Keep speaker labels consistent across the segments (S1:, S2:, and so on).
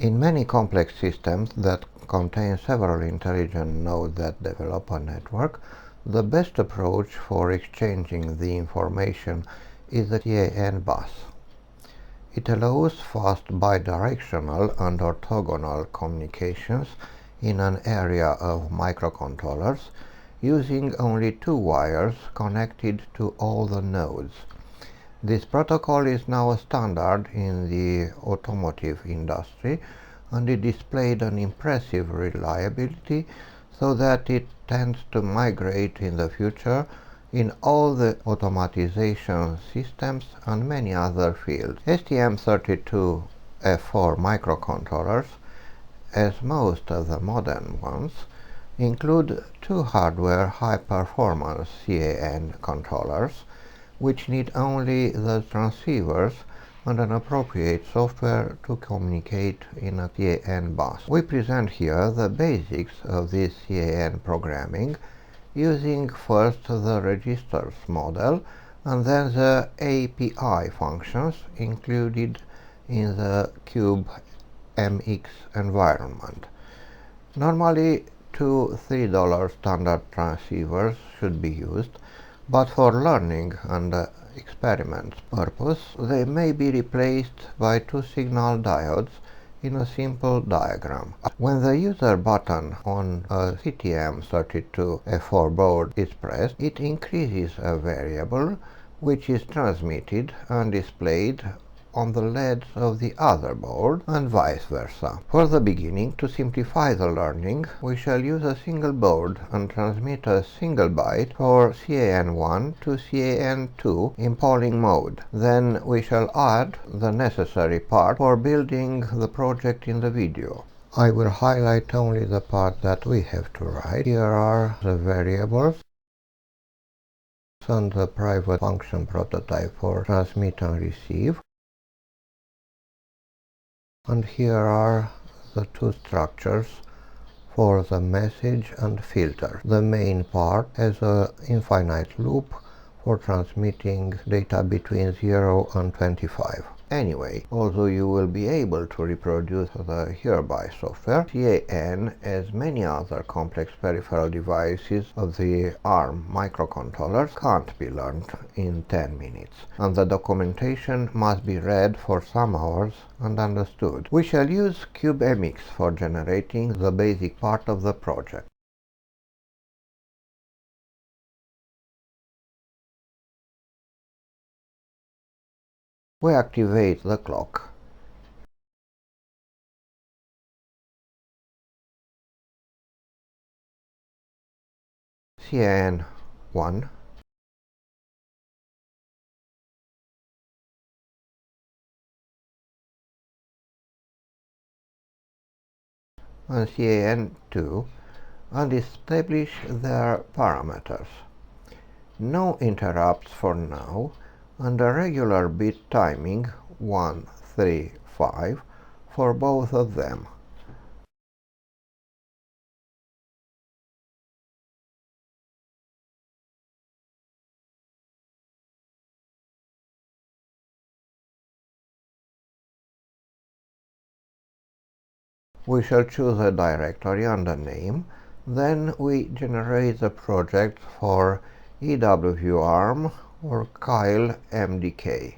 S1: In many complex systems that contain several intelligent nodes that develop a network, the best approach for exchanging the information is the CANBUS. It allows fast bidirectional and orthogonal communications in an area of microcontrollers using only two wires connected to all the nodes. This protocol is now a standard in the automotive industry, and it displayed an impressive reliability so that it tends to migrate in the future in all the automatization systems and many other fields. STM32F4 microcontrollers, as most of the modern ones, include two hardware high-performance CAN controllers, which need only the transceivers and an appropriate software to communicate in a CAN bus. We present here the basics of this CAN programming using first the registers model and then the API functions included in the CubeMX environment. Normally, two $3 standard transceivers should be used, but for learning and experiment purpose, they may be replaced by two signal diodes in a simple diagram. When the user button on a STM32F4 board is pressed, it increases a variable which is transmitted and displayed on the LEDs of the other board, and vice versa. For the beginning, to simplify the learning, we shall use a single board and transmit a single byte for CAN1 to CAN2 in polling mode. Then we shall add the necessary part for building the project in the video. I will highlight only the part that we have to write. Here are the variables and the private function prototype for transmit and receive. And here are the two structures for the message and filter. The main part has an infinite loop for transmitting data between 0 and 25. Anyway, although you will be able to reproduce the hereby software, CAN, as many other complex peripheral devices of the ARM microcontrollers, can't be learned in 10 minutes, and the documentation must be read for some hours and understood. We shall use CubeMX for generating the basic part of the project. We activate the clock. CAN1 and CAN2 and establish their parameters. No interrupts for now, and a regular bit timing 1, 3, 5 for both of them. We shall choose a directory and a name, then we generate the project for EWARM or Kyle MDK.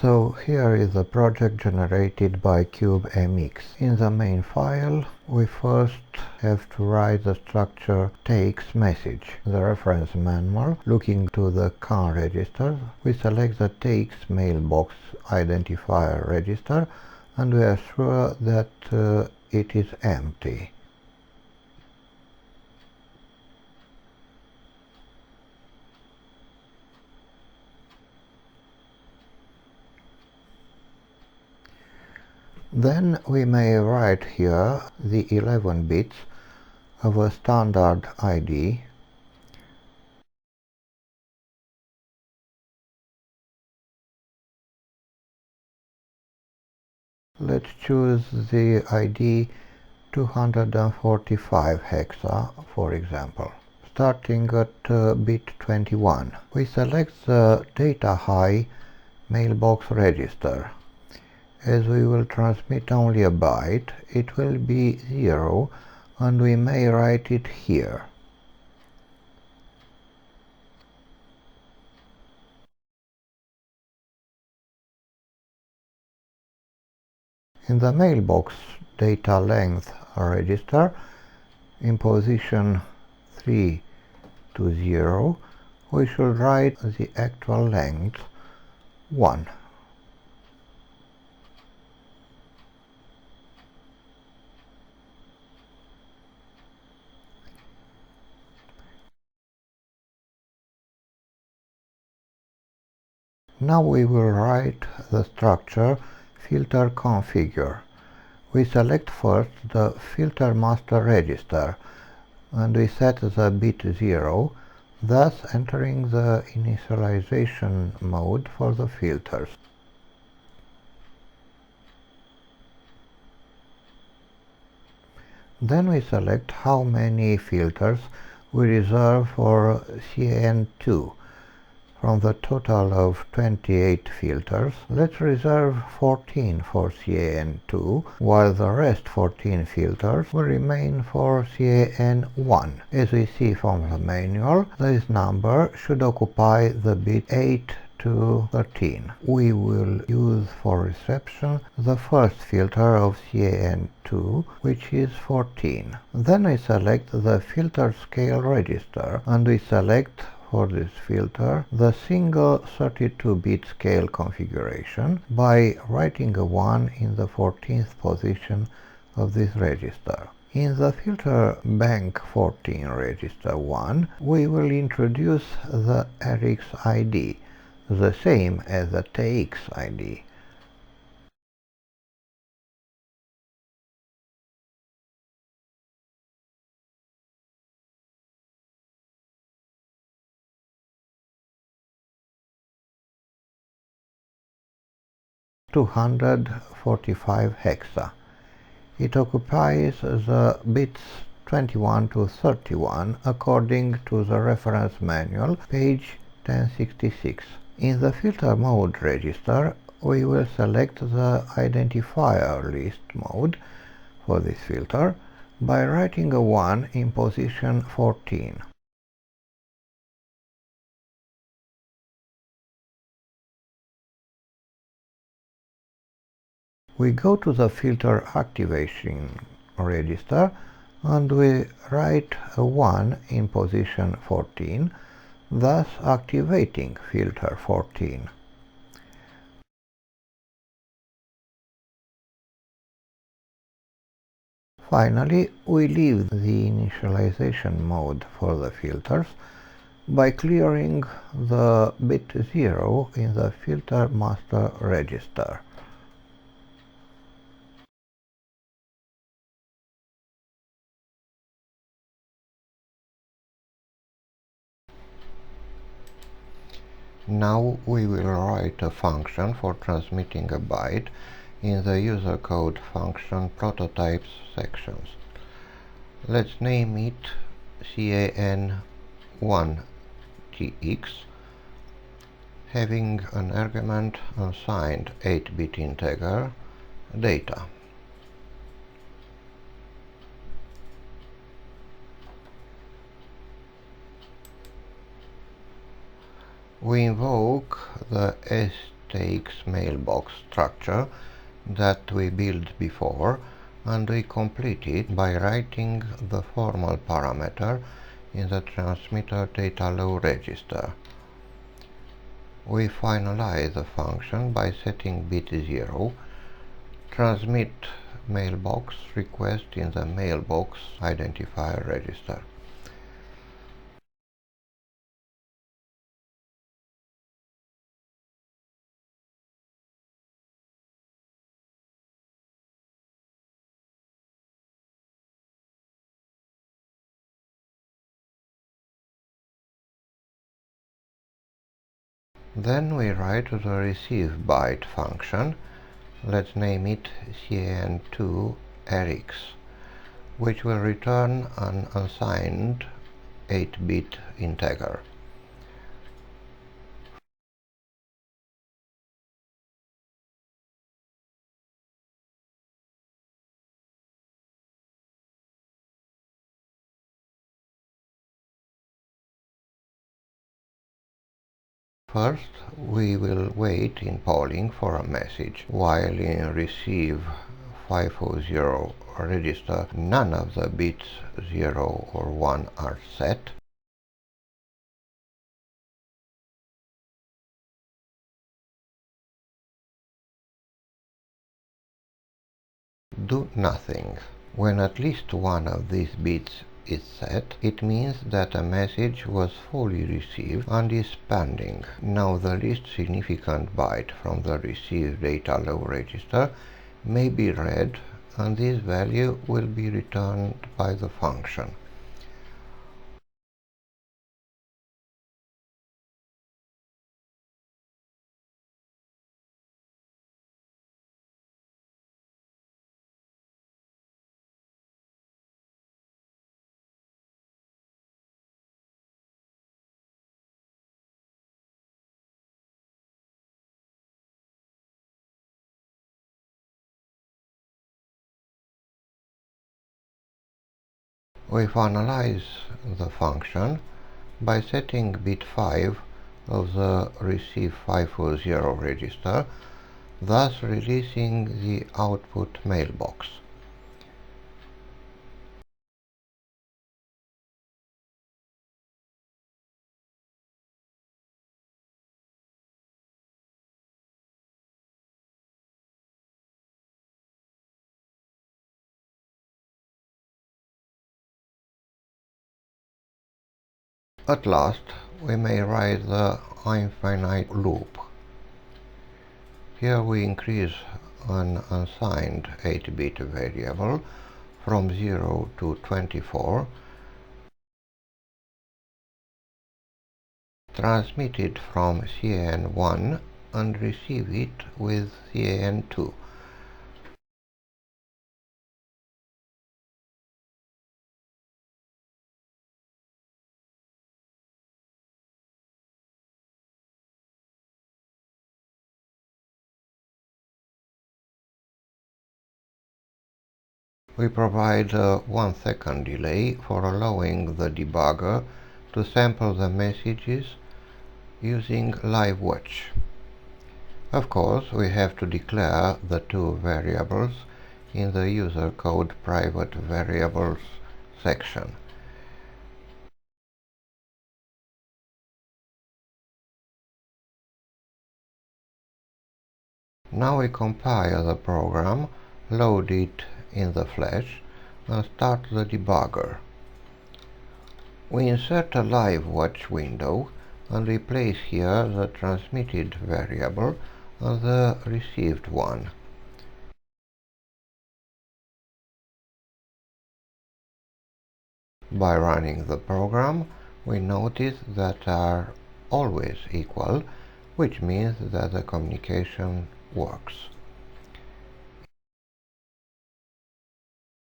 S1: So here is the project generated by CubeMX. In the main file, we first have to write the structure takes message. The reference manual, looking to the CAN register, we select the takes mailbox identifier register and we are sure that it is empty. Then we may write here the 11 bits of a standard ID. Let's choose the ID 245 hexa, for example. Starting at bit 21, we select the data high mailbox register. As we will transmit only a byte, it will be 0, and we may write it here. In the mailbox data length register, in position 3 to 0, we should write the actual length 1. Now we will write the structure filter configure. We select first the filter master register and we set the bit 0, thus entering the initialization mode for the filters. Then we select how many filters we reserve for CAN2. From the total of 28 filters, let's reserve 14 for CAN2, while the rest 14 filters will remain for CAN1. As we see from the manual, this number should occupy the bit 8 to 13. We will use for reception the first filter of CAN2, which is 14. Then we select the filter scale register and we select for this filter the single 32-bit scale configuration by writing a 1 in the 14th position of this register. In the filter bank 14 register 1, we will introduce the RX ID, the same as the TX ID. (245 hexa). It occupies the bits 21 to 31 according to the reference manual, page 1066. In the filter mode register, we will select the identifier list mode for this filter by writing a 1 in position 14. We go to the filter activation register and we write a 1 in position 14, thus activating filter 14. Finally, we leave the initialization mode for the filters by clearing the bit 0 in the filter master register. Now we will write a function for transmitting a byte in the user code function prototypes sections. Let's name it CAN1TX, having an argument unsigned 8-bit integer data. We invoke the STX mailbox structure that we built before, and we complete it by writing the formal parameter in the transmitter data low register. We finalize the function by setting bit 0, transmit mailbox request in the mailbox identifier register. Then we write the receive byte function. Let's name it CAN2 RX, which will return an unsigned 8-bit integer. First, we will wait in polling for a message, while in receive 500 register none of the bits 0 or 1 are set. Do nothing. When at least one of these bits is set, it means that a message was fully received and is pending. Now the least significant byte from the received data low register may be read, and this value will be returned by the function. We finalize the function by setting bit 5 of the receive 500 register, thus releasing the output mailbox. At last, we may write the infinite loop. Here we increase an unsigned 8-bit variable from 0 to 24, transmit it from CAN1 and receive it with CAN2. We provide a 1-second delay for allowing the debugger to sample the messages using live watch. Of course, we have to declare the two variables in the user code private variables section. Now we compile the program, load it in the flash, and start the debugger. We insert a live watch window and replace here the transmitted variable and the received one. By running the program, we notice that are always equal, which means that the communication works.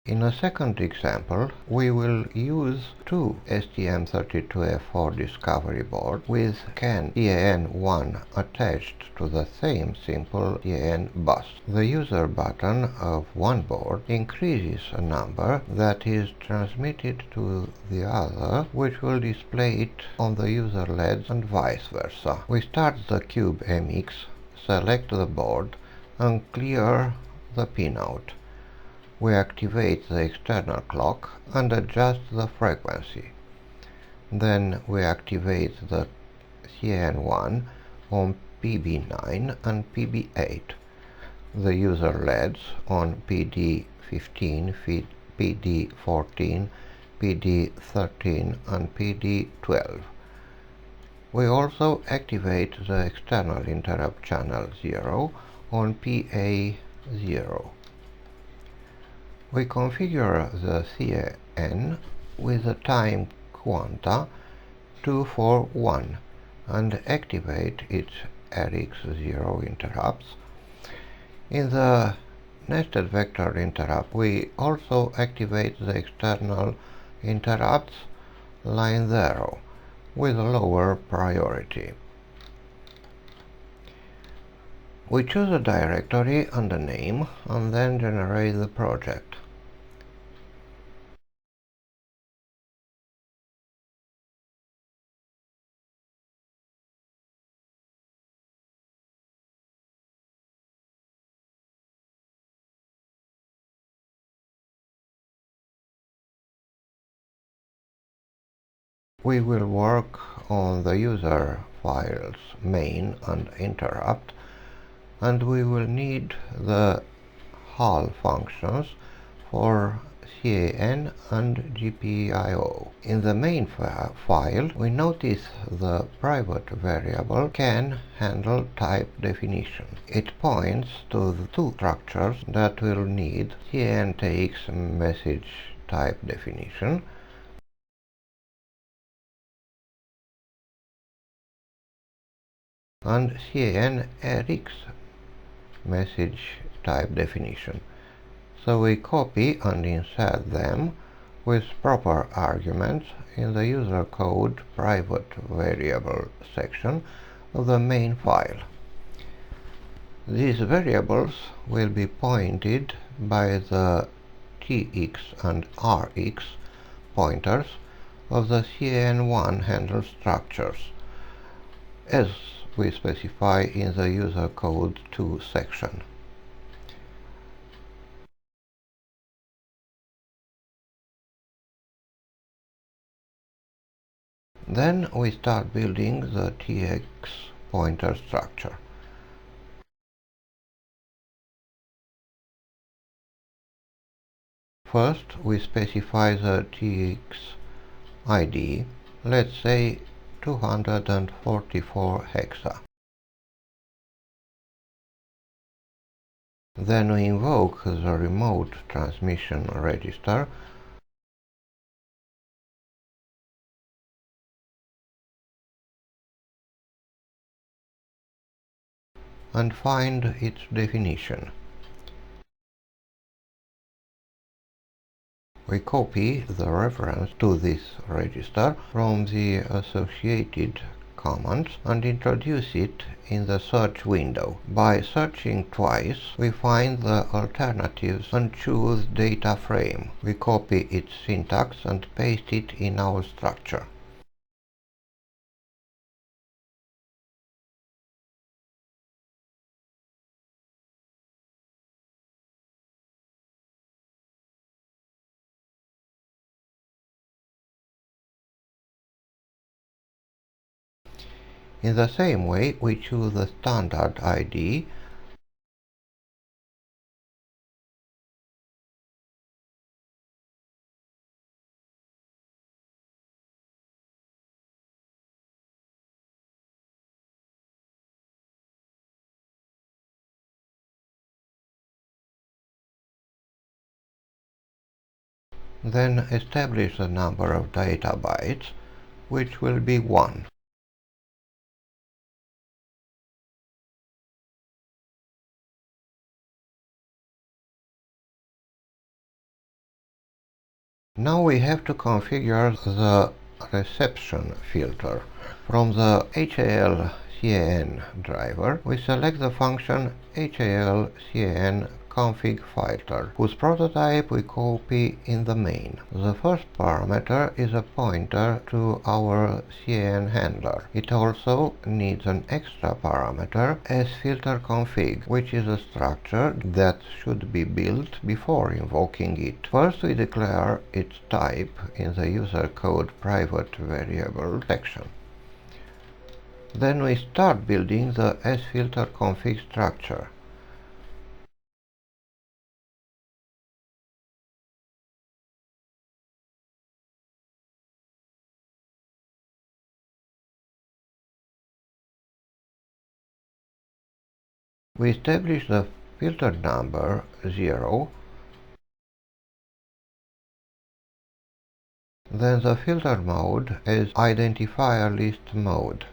S1: In a second example, we will use two STM32F4 Discovery boards with CAN1 attached to the same simple CANBUS. The user button of one board increases a number that is transmitted to the other, which will display it on the user LEDs and vice versa. We start the cube MX, select the board, and clear the pinout. We activate the external clock and adjust the frequency. Then we activate the CAN1 on PB9 and PB8, the user LEDs on PD15, PD14, PD13 and PD12. We also activate the external interrupt channel 0 on PA0. We configure the CAN with the time quanta 241 and activate its RX0 interrupts. In the nested vector interrupt, we also activate the external interrupts line 0 with a lower priority. We choose a directory and a name, and then generate the project. We will work on the user files main and interrupt, and we will need the HAL functions for CAN and GPIO. In the main file, we notice the private variable CAN handle type definition. It points to the two structures that will need CAN takes message type definition and CAN RX message type definition. So we copy and insert them with proper arguments in the user code private variable section of the main file. These variables will be pointed by the TX and RX pointers of the CAN1 handle structures, as we specify in the user code 2 section. Then we start building the TX pointer structure. First, we specify the TX ID, let's say 244 hexa. Then we invoke the remote transmission register and find its definition. We copy the reference to this register from the associated commands and introduce it in the search window. By searching twice, we find the alternatives and choose data frame. We copy its syntax and paste it in our structure. In the same way, we choose the standard ID then establish the number of data bytes, which will be 1. Now we have to configure the reception filter. From the HAL CAN driver, we select the function HAL CAN config filter, whose prototype we copy in the main. The first parameter is a pointer to our CAN handler. It also needs an extra parameter as filter config, which is a structure that should be built before invoking it. First, we declare its type in the user code private variable section. Then we start building the sFilterConfig structure. We establish the filter number 0, then the filter mode as identifier list mode.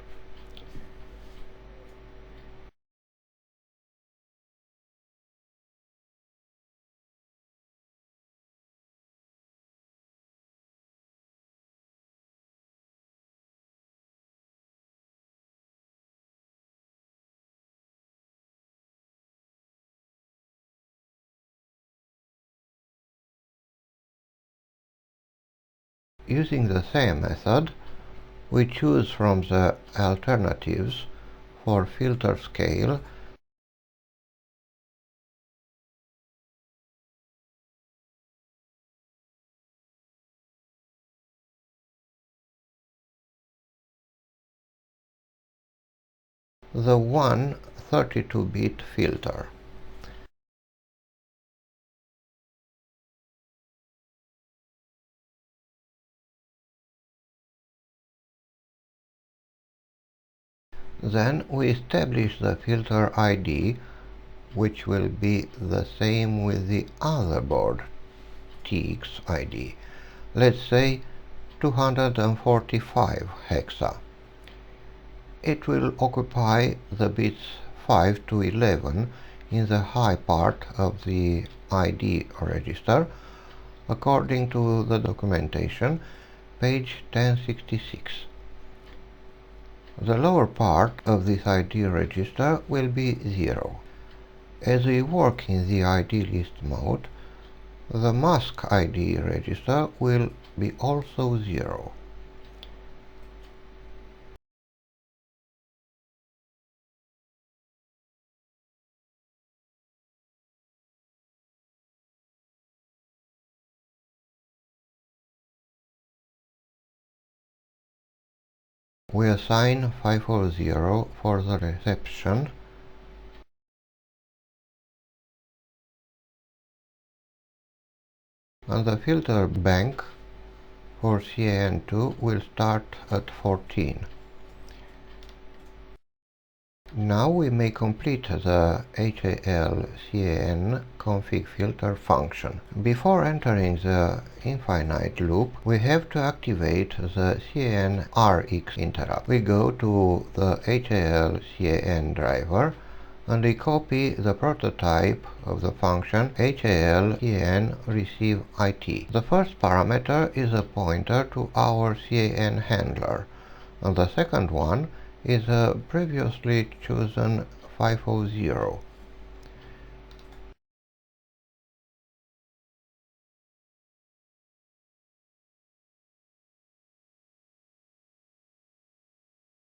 S1: Using the same method, we choose from the alternatives for filter scale the one 32-bit filter. Then we establish the filter ID, which will be the same with the other board TX ID. Let's say 245 hexa. It will occupy the bits 5 to 11 in the high part of the ID register, according to the documentation, page 1066. The lower part of this ID register will be 0. As we work in the ID list mode, the mask ID register will be also 0. We assign 540 for the reception and the filter bank for CAN2 will start at 14. Now we may complete the HAL CAN config filter function. Before entering the infinite loop, we have to activate the CAN RX interrupt. We go to the HAL CAN driver and we copy the prototype of the function HAL CAN receive IT. The first parameter is a pointer to our CAN handler, and the second one is a previously chosen 540.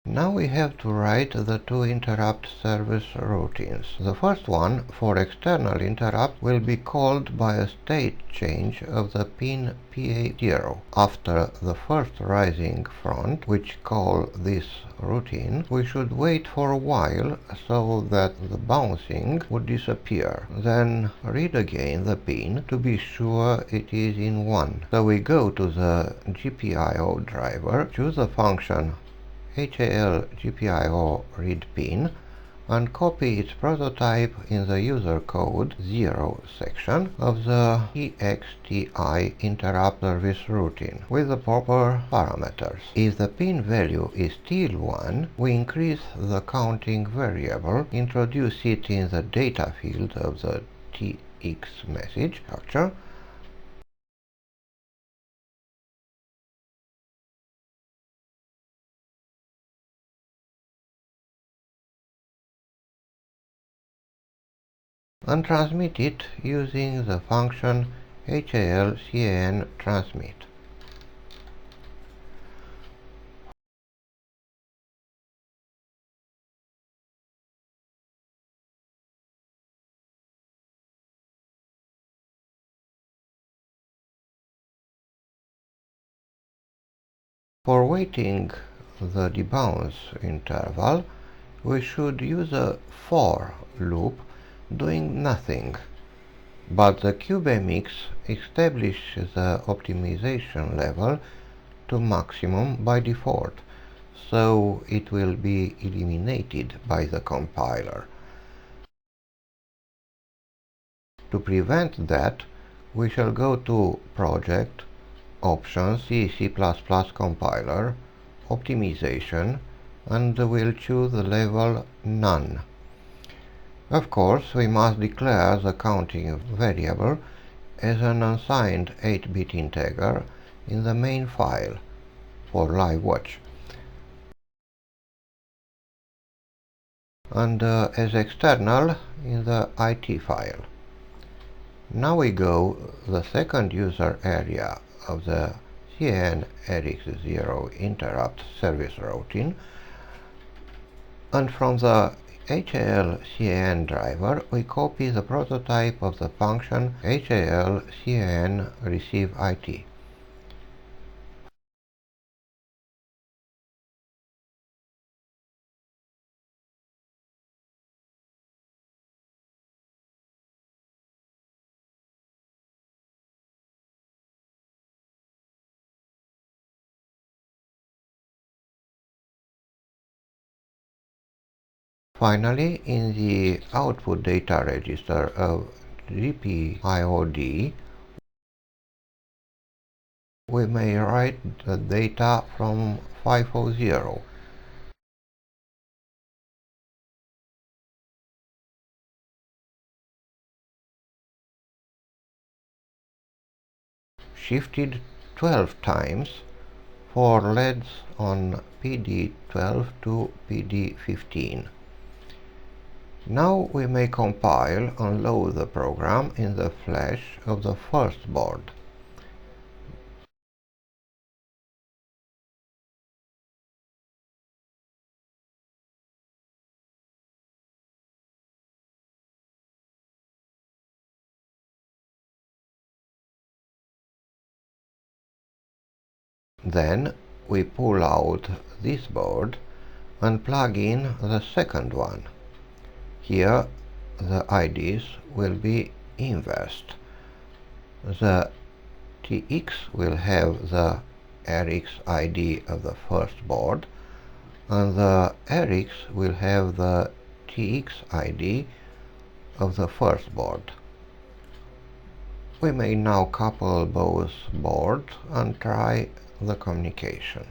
S1: Now we have to write the two interrupt service routines. The first one, for external interrupt, will be called by a state change of the pin PA0. After the first rising front, which call this routine, we should wait for a while so that the bouncing would disappear. Then read again the pin to be sure it is in 1. So we go to the GPIO driver, choose the function HAL GPIO read pin and copy its prototype in the user code 0 section of the EXTI interrupt service routine with the proper parameters. If the pin value is still 1, we increase the counting variable, introduce it in the data field of the TX message structure, and transmit it using the function HAL CAN transmit. For waiting the debounce interval, we should use a for loop doing nothing, but the CubeMX establishes the optimization level to maximum by default, so it will be eliminated by the compiler. To prevent that, we shall go to Project, Options, C++ Compiler, Optimization, and we'll choose the level None. Of course, we must declare the counting variable as an unsigned 8-bit integer in the main file for live watch, and as external in the IT file. Now we go the second user area of the CAN RX0 interrupt service routine, and from the HAL CAN driver we copy the prototype of the function HAL CAN receive IT. Finally, in the output data register of GPIOD, we may write the data from 500, shifted 12 times for LEDs on PD12 to PD15. Now we may compile and load the program in the flash of the first board. Then we pull out this board and plug in the second one. Here the IDs will be inversed. The TX will have the RX ID of the first board, and the RX will have the TX ID of the first board. We may now couple both boards and try the communication.